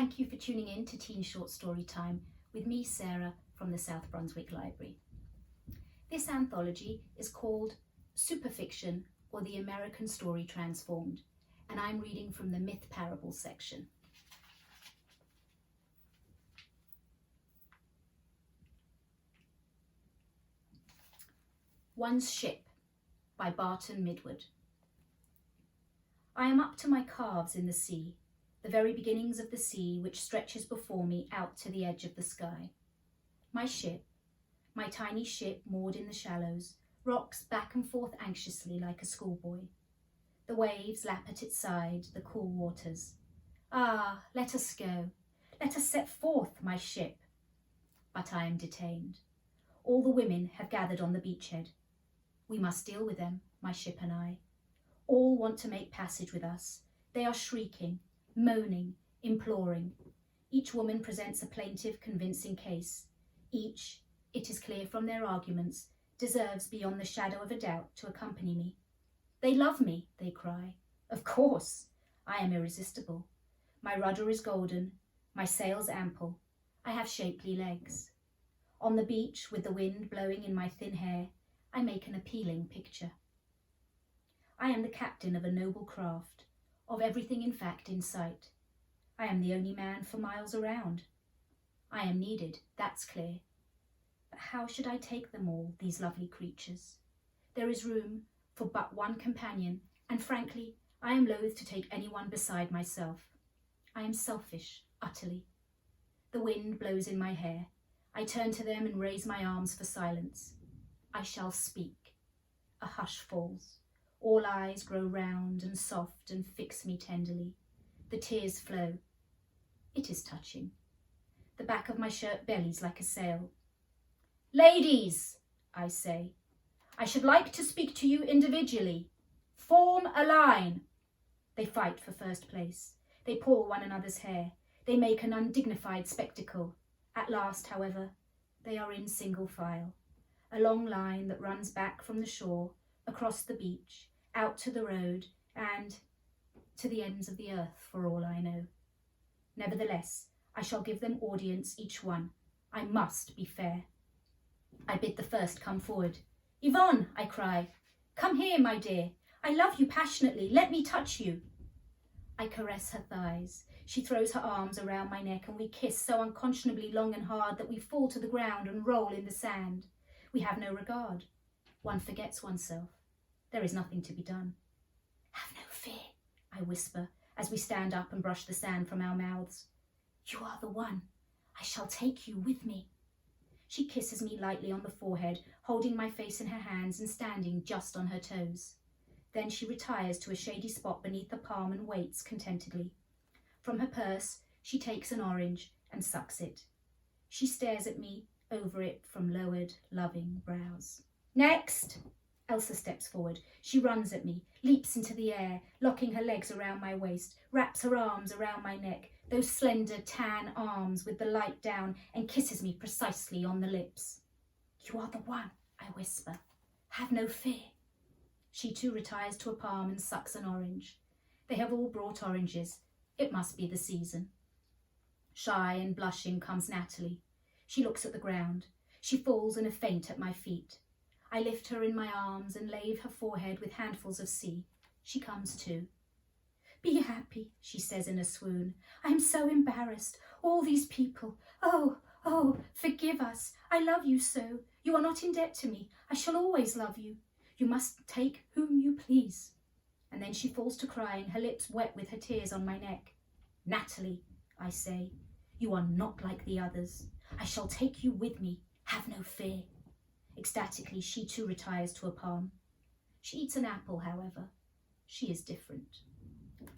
Thank you for tuning in to Teen Short Story Time with me, Sarah, from the South Brunswick Library. This anthology is called Superfiction, or the American Story Transformed, and I'm reading from the Myth Parable section. One's Ship by Barton Midwood. I am up to my calves in the sea, the very beginnings of the sea which stretches before me out to the edge of the sky. My ship, my tiny ship moored in the shallows, rocks back and forth anxiously like a schoolboy. The waves lap at its side, the cool waters. Ah, let us go. Let us set forth, my ship. But I am detained. All the women have gathered on the beachhead. We must deal with them, my ship and I. All want to make passage with us. They are shrieking, moaning, imploring. Each woman presents a plaintive, convincing case. Each, it is clear from their arguments, deserves beyond the shadow of a doubt to accompany me. They love me, they cry. Of course, I am irresistible. My rudder is golden, my sails ample. I have shapely legs. On the beach, with the wind blowing in my thin hair, I make an appealing picture. I am the captain of a noble craft, of everything in fact in sight. I am the only man for miles around. I am needed, that's clear. But how should I take them all, these lovely creatures? There is room for but one companion, and frankly, I am loath to take anyone beside myself. I am selfish, utterly. The wind blows in my hair. I turn to them and raise my arms for silence. I shall speak. A hush falls. All eyes grow round and soft and fix me tenderly. The tears flow. It is touching. The back of my shirt bellies like a sail. Ladies, I say, I should like to speak to you individually. Form a line. They fight for first place. They pull one another's hair. They make an undignified spectacle. At last, however, they are in single file. A long line that runs back from the shore, across the beach, out to the road, and to the ends of the earth, for all I know. Nevertheless, I shall give them audience, each one. I must be fair. I bid the first come forward. Yvonne, I cry, come here, my dear. I love you passionately. Let me touch you. I caress her thighs. She throws her arms around my neck, and we kiss so unconscionably long and hard that we fall to the ground and roll in the sand. We have no regard. One forgets oneself. There is nothing to be done. Have no fear, I whisper, as we stand up and brush the sand from our mouths. You are the one. I shall take you with me. She kisses me lightly on the forehead, holding my face in her hands and standing just on her toes. Then she retires to a shady spot beneath the palm and waits contentedly. From her purse, she takes an orange and sucks it. She stares at me over it from lowered, loving brows. Next! Elsa steps forward. She runs at me, leaps into the air, locking her legs around my waist, wraps her arms around my neck, those slender tan arms with the light down, and kisses me precisely on the lips. You are the one, I whisper. Have no fear. She too retires to a palm and sucks an orange. They have all brought oranges. It must be the season. Shy and blushing comes Natalie. She looks at the ground. She falls in a faint at my feet. I lift her in my arms and lave her forehead with handfuls of sea. She comes too. Be happy, she says in a swoon. I am so embarrassed. All these people. Oh, forgive us. I love you so. You are not in debt to me. I shall always love you. You must take whom you please. And then she falls to crying, her lips wet with her tears on my neck. Natalie, I say, you are not like the others. I shall take you with me. Have no fear. Ecstatically, she too retires to a palm. She eats an apple, however. She is different.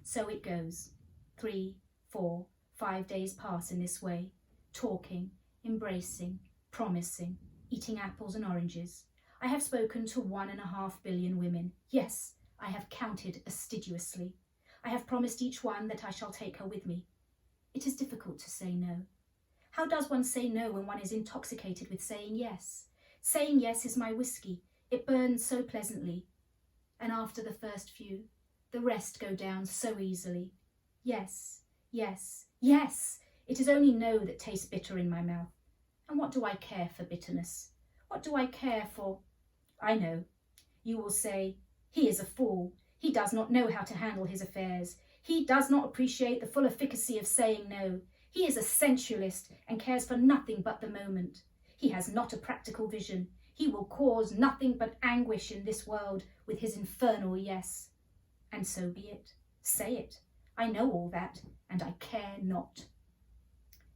So it goes. 3, 4, 5 days pass in this way, talking, embracing, promising, eating apples and oranges. I have spoken to 1.5 billion women. Yes, I have counted assiduously. I have promised each one that I shall take her with me. It is difficult to say no. How does one say no when one is intoxicated with saying yes? Saying yes is my whiskey. It burns so pleasantly. And after the first few, the rest go down so easily. Yes, Yes, yes, it is only no that tastes bitter in my mouth. And what do I care for bitterness? What do I care for? I know. You will say, he is a fool. He does not know how to handle his affairs. He does not appreciate the full efficacy of saying no. He is a sensualist and cares for nothing but the moment. He has not a practical vision. He will cause nothing but anguish in this world with his infernal yes. And so be it. Say it. I know all that, and I care not.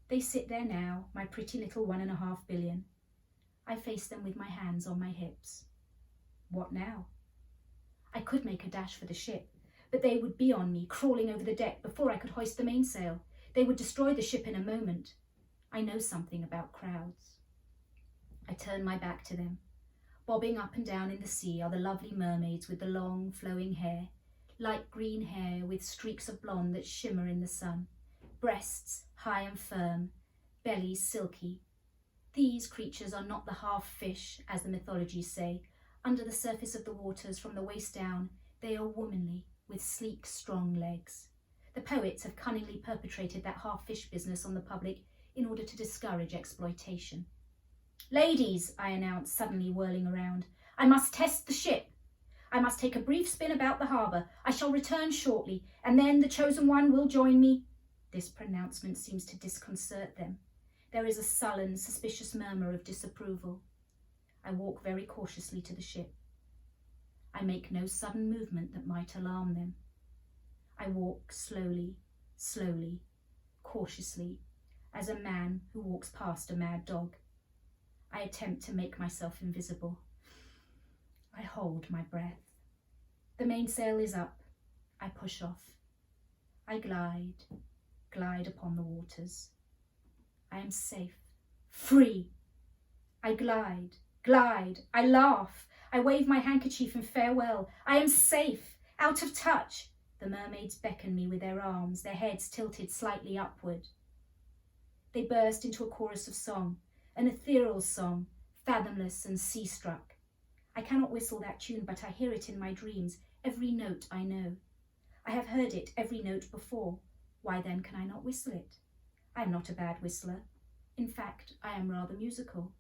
They sit there now, my pretty little 1.5 billion. I face them with my hands on my hips. What now? I could make a dash for the ship, but they would be on me, crawling over the deck before I could hoist the mainsail. They would destroy the ship in a moment. I know something about crowds. I turn my back to them. Bobbing up and down in the sea are the lovely mermaids with the long, flowing hair, light green hair with streaks of blonde that shimmer in the sun, breasts high and firm, bellies silky. These creatures are not the half-fish, as the mythologies say. Under the surface of the waters, from the waist down, they are womanly, with sleek, strong legs. The poets have cunningly perpetrated that half-fish business on the public in order to discourage exploitation. Ladies, I announced, suddenly whirling around, I must test the ship. I must take a brief spin about the harbour. I shall return shortly, and then the chosen one will join me. This pronouncement seems to disconcert them. There is a sullen, suspicious murmur of disapproval. I walk very cautiously to the ship. I make no sudden movement that might alarm them. I walk slowly, slowly, cautiously, as a man who walks past a mad dog. I attempt to make myself invisible. I hold my breath. The mainsail is up. I push off. I glide upon the waters. I am safe, free. I glide, I laugh. I wave my handkerchief in farewell. I am safe, out of touch. The mermaids beckon me with their arms, their heads tilted slightly upward. They burst into a chorus of song, an ethereal song, fathomless and sea-struck. I cannot whistle that tune, but I hear it in my dreams, every note I know. I have heard it, every note before. Why then can I not whistle it? I am not a bad whistler. In fact, I am rather musical.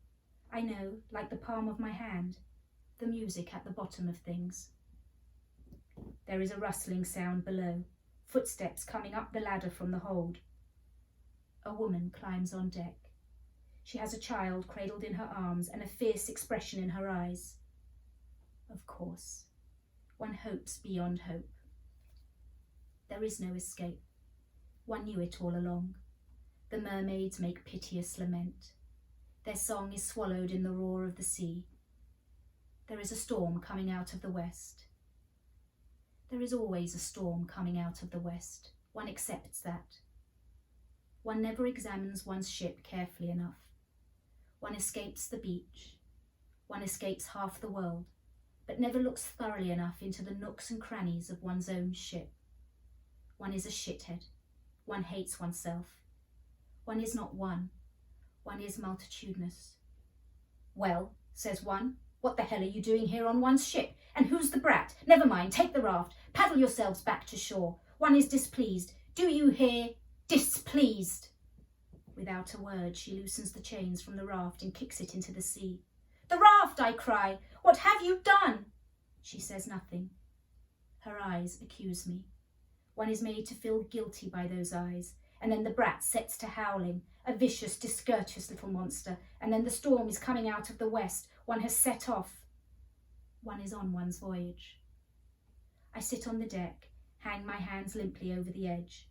I know, like the palm of my hand, the music at the bottom of things. There is a rustling sound below, footsteps coming up the ladder from the hold. A woman climbs on deck. She has a child cradled in her arms and a fierce expression in her eyes. Of course, one hopes beyond hope. There is no escape. One knew it all along. The mermaids make piteous lament. Their song is swallowed in the roar of the sea. There is a storm coming out of the west. There is always a storm coming out of the west. One accepts that. One never examines one's ship carefully enough. One escapes the beach. One escapes half the world, but never looks thoroughly enough into the nooks and crannies of one's own ship. One is a shithead. One hates oneself. One is not one. One is multitudinous. Well, says one, what the hell are you doing here on one's ship? And who's the brat? Never mind, take the raft. Paddle yourselves back to shore. One is displeased. Do you hear? Displeased. Without a word, she loosens the chains from the raft and kicks it into the sea. The raft, I cry. What have you done? She says nothing. Her eyes accuse me. One is made to feel guilty by those eyes, and then the brat sets to howling, a vicious, discourteous little monster, and then the storm is coming out of the west. One has set off. One is on one's voyage. I sit on the deck, hang my hands limply over the edge.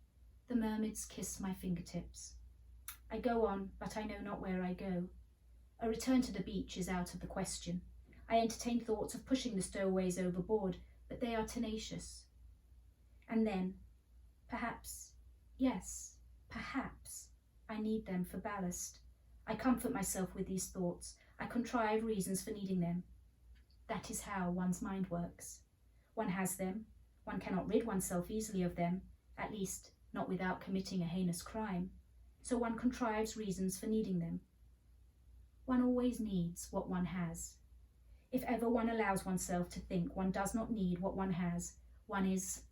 The mermaids kiss my fingertips. I go on, but I know not where I go. A return to the beach is out of the question. I entertain thoughts of pushing the stowaways overboard, but they are tenacious. And then, perhaps, yes, perhaps, I need them for ballast. I comfort myself with these thoughts. I contrive reasons for needing them. That is how one's mind works. One has them. One cannot rid oneself easily of them, at least not without committing a heinous crime. So one contrives reasons for needing them. One always needs what one has. If ever one allows oneself to think one does not need what one has, one is